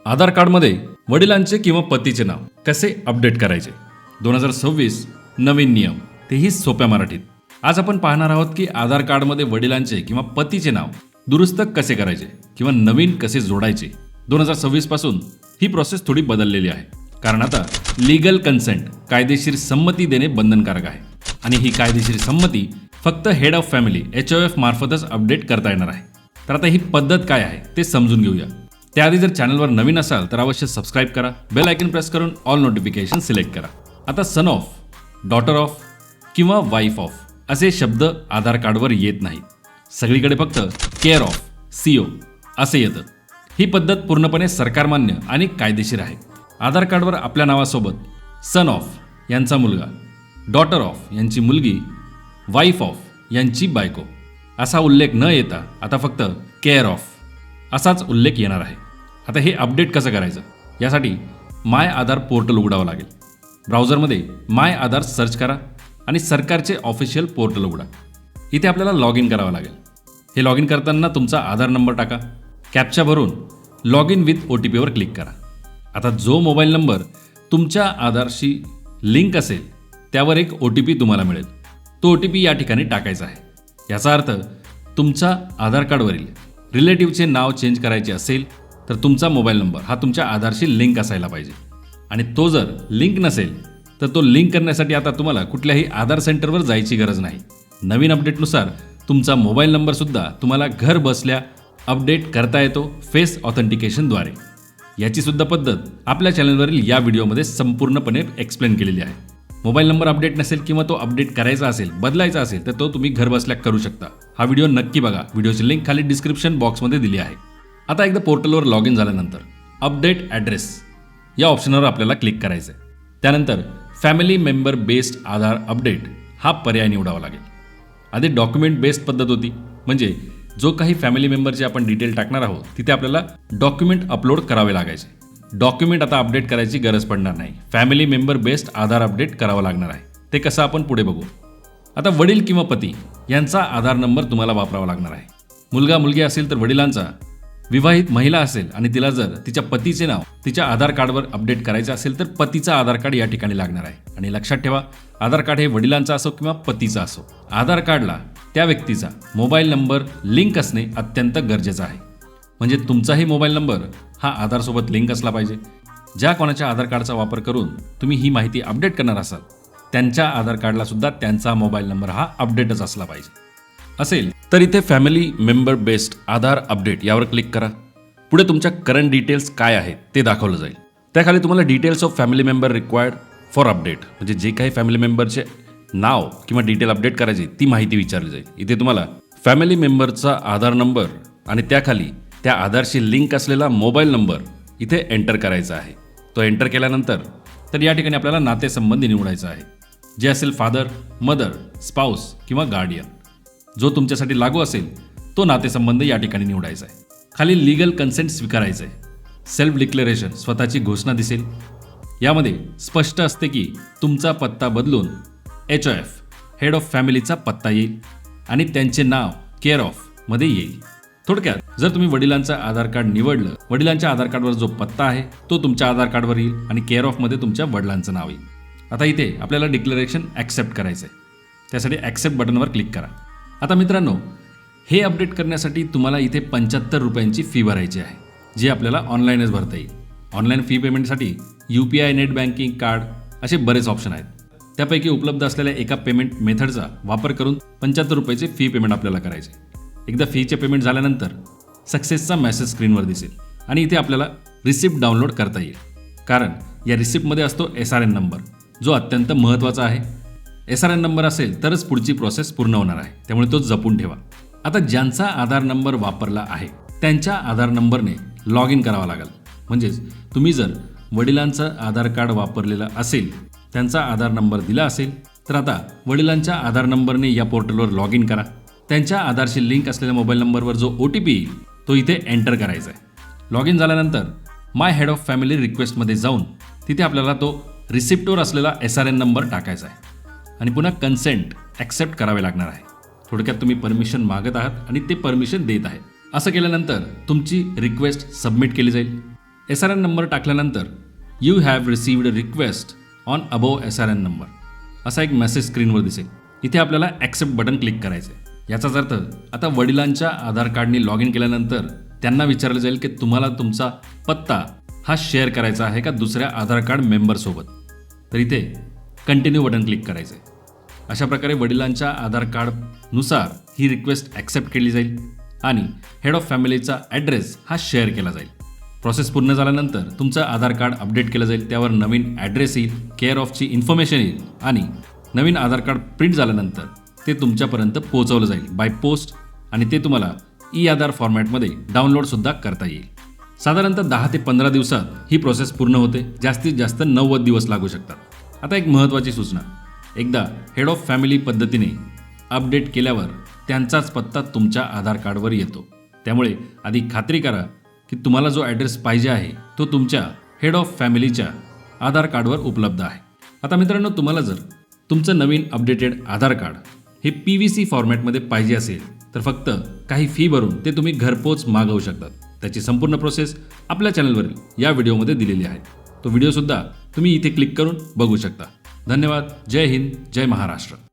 आधार कार्डमध्ये वडिलांचे किंवा पतीचे नाव कसे अपडेट करायचे 2026 नवीन नियम, तेही सोप्या मराठीत. आज आपण पाहणार आहोत की आधार कार्डमध्ये वडिलांचे किंवा पतीचे नाव दुरुस्त कसे करायचे किंवा नवीन कसे जोडायचे. 2026 पासून ही प्रोसेस थोडी बदललेली आहे, कारण आता लीगल कन्सेंट कायदेशीर संमती देणे बंधनकारक आहे आणि ही कायदेशीर संमती फक्त हेड ऑफ फॅमिली HOF मार्फतच अपडेट करता येणार आहे. तर आता ही पद्धत काय आहे ते समजून घेऊया. त्याआधी जर चॅनलवर नवीन असाल तर अवश्य सबस्क्राईब करा, बेल आयकन प्रेस करून ऑल नोटिफिकेशन सिलेक्ट करा. आता सन ऑफ, डॉटर ऑफ किंवा वाईफ ऑफ असे शब्द आधार कार्डवर येत नाहीत. सगळीकडे फक्त केअर ऑफ, CO असे येतं. ही पद्धत पूर्णपणे सरकारमान्य आणि कायदेशीर आहे. आधार कार्डवर आपल्या नावासोबत सन ऑफ यांचा मुलगा, डॉटर ऑफ यांची मुलगी, वाईफ ऑफ यांची बायको असा उल्लेख न येता आता फक्त केअर ऑफ असाच उल्लेख येणार आहे. आता हे अपडेट कसं करायचं, यासाठी माय आधार पोर्टल उघडावं लागेल. ब्राउझरमध्ये माय आधार सर्च करा आणि सरकारचे ऑफिशियल पोर्टल उघडा. इथे आपल्याला लॉग इन करावं लागेल. हे लॉग इन करताना तुमचा आधार नंबर टाका, कॅप्चा भरून लॉग इन विथ OTPवर क्लिक करा. आता जो मोबाईल नंबर तुमच्या आधारशी लिंक असेल त्यावर एक OTP तुम्हाला मिळेल. तो OTP या ठिकाणी टाकायचा आहे. याचा अर्थ तुमच्या आधार कार्डवरील रिलेटिव्हचे नाव चेंज करायचे असेल तर तुमचा मोबाईल नंबर हा तुमच्या आधारशी लिंक असायला पाहिजे. आणि तो जर लिंक नसेल तर तो लिंक करण्यासाठी आता तुम्हाला कुठल्याही आधार सेंटरवर जायची गरज नाही. नवीन अपडेटनुसार तुमचा मोबाईल नंबरसुद्धा तुम्हाला घर बसल्या अपडेट करता येतो फेस ऑथेंटिकेशनद्वारे. याची सुद्धा पद्धत आपल्या चॅनलवरील या व्हिडिओमध्ये संपूर्णपणे एक्सप्लेन केलेली आहे. मोबाईल नंबर अपडेट नसेल किंवा तो अपडेट करायचा असेल, बदलायचा असेल तर तो तुम्ही घर बसल्या करू शकता. हा व्हिडिओ नक्की बघा. व्हिडिओची लिंक खाली डिस्क्रिप्शन बॉक्समध्ये दिली आहे. आता एकदा पोर्टलवर लॉग इन झाल्यानंतर अपडेट ॲड्रेस या ऑप्शनवर आपल्याला क्लिक करायचं आहे. त्यानंतर फॅमिली मेंबर बेस्ड आधार अपडेट हा पर्याय निवडावा लागेल. आधी डॉक्युमेंट बेस्ड पद्धत होती, म्हणजे जो काही फॅमिली मेंबरचे आपण डिटेल टाकणार आहोत तिथे आपल्याला डॉक्युमेंट अपलोड करावे लागायचे. डॉक्युमेंट आता अपडेट करायची गरज पडणार नाही. फॅमिली मेंबर बेस्ड आधार अपडेट करावं लागणार आहे. ते कसं आपण पुढे बघू. आता वडील किंवा पती यांचा आधार नंबर तुम्हाला वापरावा लागणार आहे. मुलगा मुलगी असेल तर वडिलांचा, विवाहित महिला असेल आणि तिला जर तिच्या पतीचे नाव तिच्या आधार कार्डवर अपडेट करायचं असेल तर पतीचा आधार कार्ड या ठिकाणी लागणार आहे. आणि लक्षात ठेवा, आधार कार्ड हे वडिलांचा असो किंवा पतीचा असो, आधार कार्डला त्या व्यक्तीचा मोबाईल नंबर लिंक असणे अत्यंत गरजेचं आहे. म्हणजे तुमचाही मोबाईल नंबर हा आधारसोबत लिंक असला पाहिजे. ज्या कोणाच्या आधार कार्डचा वापर करून तुम्ही ही माहिती अपडेट करणार असाल त्यांच्या आधार कार्डला सुद्धा त्यांचा मोबाईल नंबर हा अपडेटच असला पाहिजे. असेल तर इथे फॅमिली मेंबर बेस्ड आधार अपडेट यावर क्लिक करा. पुढे तुमच्या करंट डिटेल्स काय आहेत ते दाखवलं जाईल. त्याखाली तुम्हाला details of family member required for update, म्हणजे जे काही फॅमिली मेंबरचे नाव किंवा डिटेल अपडेट करायची ती माहिती विचारली जाईल. इथे तुम्हाला फॅमिली मेंबरचा आधार नंबर आणि त्याखाली त्या आधारशी लिंक असलेला मोबाईल नंबर इथे एंटर करायचा आहे. तो एंटर केल्यानंतर तर या ठिकाणी आपल्याला नातेसंबंधी निवडायचा आहे, जे असेल फादर, मदर, स्पाऊस किंवा गार्डियन. जो तुमच्यासाठी लागू असेल तो नातेसंबंध या ठिकाणी निवडायचा आहे. खाली लीगल कन्सेंट स्वीकारायचं आहे. सेल्फ डिक्लेरेशन स्वतःची घोषणा दिसेल. यामध्ये स्पष्ट असते की तुमचा पत्ता बदलून HOF हेड ऑफ फॅमिलीचा पत्ता येईल आणि त्यांचे नाव केअर ऑफ मध्ये येईल. थोडक्यात जर तुम्ही वडिलांचं आधार कार्ड निवडलं, वडिलांच्या आधार कार्डवर जो पत्ता आहे तो तुमच्या आधार कार्डवर येईल आणि केअर ऑफमध्ये तुमच्या वडिलांचं नाव येईल. आता इथे आपल्याला डिक्लेरेशन ॲक्सेप्ट करायचं आहे. त्यासाठी ॲक्सेप्ट बटनवर क्लिक करा. आता मित्रांनो, हे अपडेट करण्यासाठी तुम्हाला इथे 75 रुपयांची फी भरायची आहे, जी आपल्याला ऑनलाईनच भरता येईल. ऑनलाईन फी पेमेंटसाठी UPI, नेट बँकिंग, कार्ड असे बरेच ऑप्शन आहेत. त्यापैकी उपलब्ध असलेल्या एका पेमेंट मेथडचा वापर करून 75 रुपयाचे फी पेमेंट आपल्याला करायचे. एकदा फीचे पेमेंट झाल्यानंतर सक्सेसचा मेसेज स्क्रीनवर दिसेल आणि इथे आपल्याला रिसिप्ट डाउनलोड करता येईल, कारण या रिसिप्टमध्ये असतो SRN नंबर, जो अत्यंत महत्त्वाचा आहे. SRN नंबर असेल तरच पुढची प्रोसेस पूर्ण होणार आहे, त्यामुळे तो जपून ठेवा. आता ज्यांचा आधार नंबर वापरला आहे त्यांच्या आधार नंबरने लॉग इन करावा लागेल. म्हणजेच तुम्ही जर वडिलांचं आधार कार्ड वापरलेलं असेल, त्यांचा आधार नंबर दिला असेल तर आता वडिलांच्या आधार नंबरने या पोर्टलवर लॉग इन करा. त्यांच्या आधारशी लिंक असलेल्या मोबाईल नंबरवर जो OTP येईल तो इथे एंटर करायचा आहे. लॉग इन झाल्यानंतर माय हेड ऑफ फॅमिली रिक्वेस्टमध्ये जाऊन तिथे आपल्याला तो रिसिप्टवर असलेला SRN नंबर टाकायचा आहे आणि पुन्हा कन्सेंट ॲक्सेप्ट करावे लागणार आहे. थोडक्यात तुम्ही परमिशन मागत आहात आणि ते परमिशन देत आहे. असं केल्यानंतर तुमची रिक्वेस्ट सबमिट केली जाईल. SRN नंबर टाकल्यानंतर you have received request on above SRN number असा एक मेसेज स्क्रीनवर दिसेल. इथे आपल्याला ॲक्सेप्ट बटन क्लिक करायचं आहे. याचाच अर्थ आता वडिलांच्या आधार कार्डनी लॉग इन केल्यानंतर त्यांना विचारलं जाईल की तुम्हाला तुमचा पत्ता हा शेअर करायचा आहे का दुसऱ्या आधार कार्ड मेंबरसोबत. तर इथे कंटिन्यू बटन क्लिक करायचं आहे. अशा प्रकारे वडिलांच्या आधार कार्डनुसार ही रिक्वेस्ट ॲक्सेप्ट केली जाईल आणि हेड ऑफ फॅमिलीचा ॲड्रेस हा शेअर केला जाईल. प्रोसेस पूर्ण झाल्यानंतर तुमचं आधार कार्ड अपडेट केलं जाईल. त्यावर नवीन ॲड्रेस येईल, केअर ऑफची इन्फॉर्मेशन येईल आणि नवीन आधार कार्ड प्रिंट झाल्यानंतर ते तुमच्यापर्यंत पोहोचवलं जाईल बाय पोस्ट आणि ते तुम्हाला ई-आधार फॉर्मॅटमध्ये डाउनलोडसुद्धा करता येईल. साधारणतः 10 ते 15 दिवसात ही प्रोसेस पूर्ण होते. जास्तीत जास्त 90 दिवस लागू शकतात. आता एक महत्त्वाची सूचना, एकदा हेड ऑफ फॅमिली पद्धतीने अपडेट केल्यावर त्यांचाच पत्ता तुमच्या आधार कार्डवर येतो. त्यामुळे आधी खात्री करा की तुम्हाला जो ॲड्रेस पाहिजे आहे तो तुमच्या हेड ऑफ फॅमिलीच्या आधार कार्डवर उपलब्ध आहे. आता मित्रांनो, तुम्हाला जर तुमचं नवीन अपडेटेड आधार कार्ड हे PVC फॉर्मॅटमध्ये पाहिजे असेल तर फक्त काही फी भरून ते तुम्ही घरपोच मागवू शकतात. त्याची संपूर्ण प्रोसेस आपल्या चॅनलवरील या व्हिडिओमध्ये दिलेली आहे. तो व्हिडिओसुद्धा तुम्ही इथे क्लिक करून बघू शकता. धन्यवाद. जय हिंद, जय महाराष्ट्र.